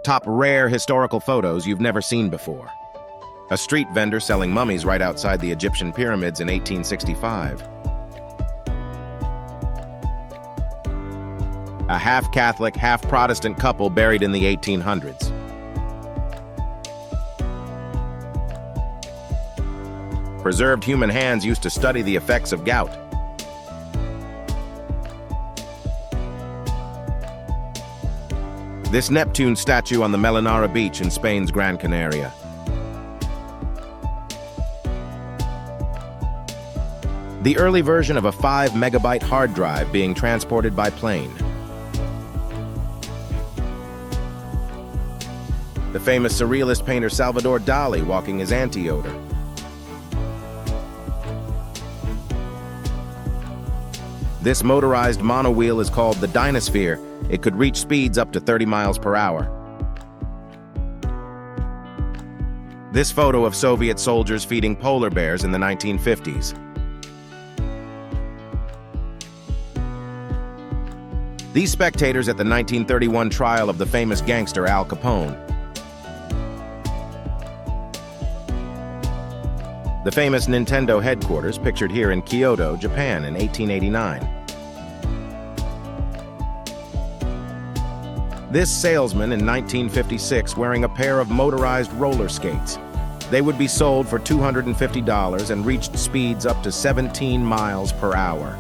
Top rare historical photos you've never seen before. A street vendor selling mummies right outside the Egyptian pyramids in 1865. A half-Catholic, half-Protestant couple buried in the 1800s. Preserved human hands used to study the effects of gout. This Neptune statue on the Melanara beach in Spain's Gran Canaria. The early version of a 5-megabyte hard drive being transported by plane. The famous surrealist painter Salvador Dali walking his anti-odor. This motorized monowheel is called the Dynasphere. It could reach speeds up to 30 miles per hour. This photo of Soviet soldiers feeding polar bears in the 1950s. These spectators at the 1931 trial of the famous gangster Al Capone. The famous Nintendo headquarters pictured here in Kyoto, Japan in 1889. This salesman in 1956 wearing a pair of motorized roller skates. They would be sold for $250 and reached speeds up to 17 miles per hour.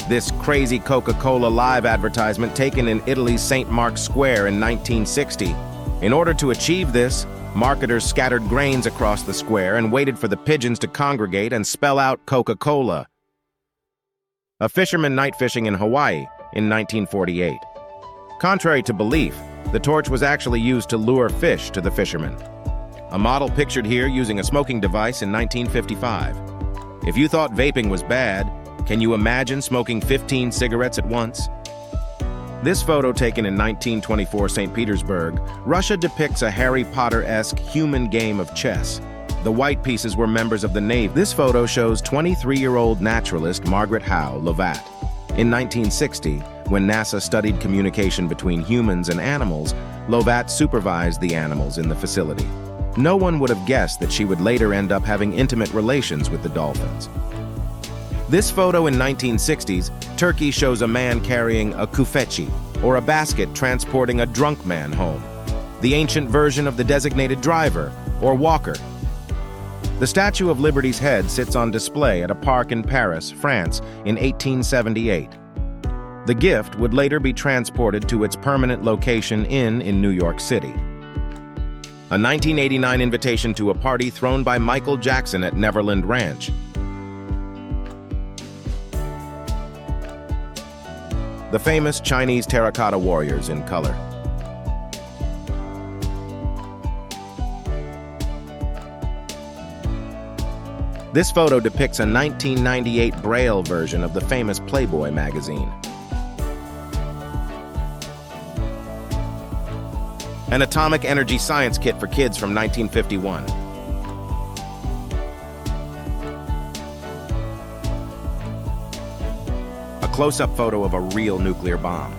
This crazy Coca-Cola live advertisement taken in Italy's St. Mark's Square in 1960. In order to achieve this, marketers scattered grains across the square and waited for the pigeons to congregate and spell out Coca-Cola. A fisherman night fishing in Hawaii in 1948. Contrary to belief, the torch was actually used to lure fish to the fishermen. A model pictured here using a smoking device in 1955. If you thought vaping was bad, can you imagine smoking 15 cigarettes at once? This photo taken in 1924 St. Petersburg, Russia depicts a Harry Potter-esque human game of chess. The white pieces were members of the Navy. This photo shows 23-year-old naturalist Margaret Howe Lovat. In 1960, when NASA studied communication between humans and animals, Lovat supervised the animals in the facility. No one would have guessed that she would later end up having intimate relations with the dolphins. This photo in 1960s, Turkey shows a man carrying a küfeci, or a basket transporting a drunk man home, the ancient version of the designated driver, or walker. The Statue of Liberty's head sits on display at a park in Paris, France, in 1878. The gift would later be transported to its permanent location in New York City. A 1989 invitation to a party thrown by Michael Jackson at Neverland Ranch. The famous Chinese terracotta warriors in color. This photo depicts a 1998 Braille version of the famous Playboy magazine. An atomic energy science kit for kids from 1951. A close-up photo of a real nuclear bomb.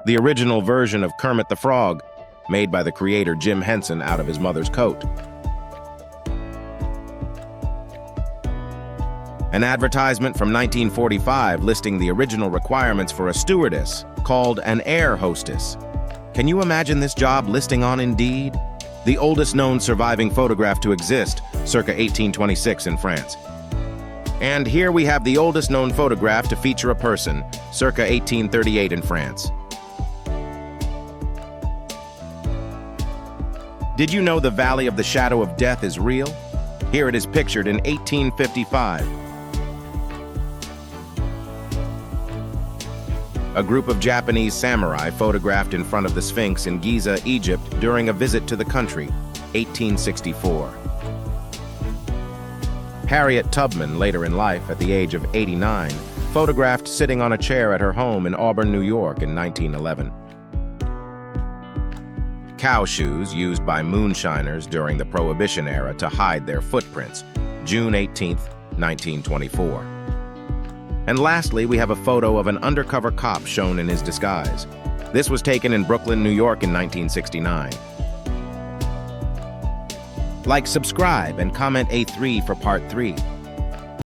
The original version of Kermit the Frog, made by the creator Jim Henson out of his mother's coat. An advertisement from 1945 listing the original requirements for a stewardess, called an air hostess. Can you imagine this job listing on Indeed? The oldest known surviving photograph to exist, circa 1826 in France. And here we have the oldest known photograph to feature a person, circa 1838 in France. Did you know the Valley of the Shadow of Death is real? Here it is pictured in 1855. A group of Japanese samurai photographed in front of the Sphinx in Giza, Egypt during a visit to the country, 1864. Harriet Tubman, later in life at the age of 89, photographed sitting on a chair at her home in Auburn, New York in 1911. Cow shoes used by moonshiners during the Prohibition era to hide their footprints, June 18, 1924. And lastly, we have a photo of an undercover cop shown in his disguise. This was taken in Brooklyn, New York in 1969. Like, subscribe, and comment A3 for part 3.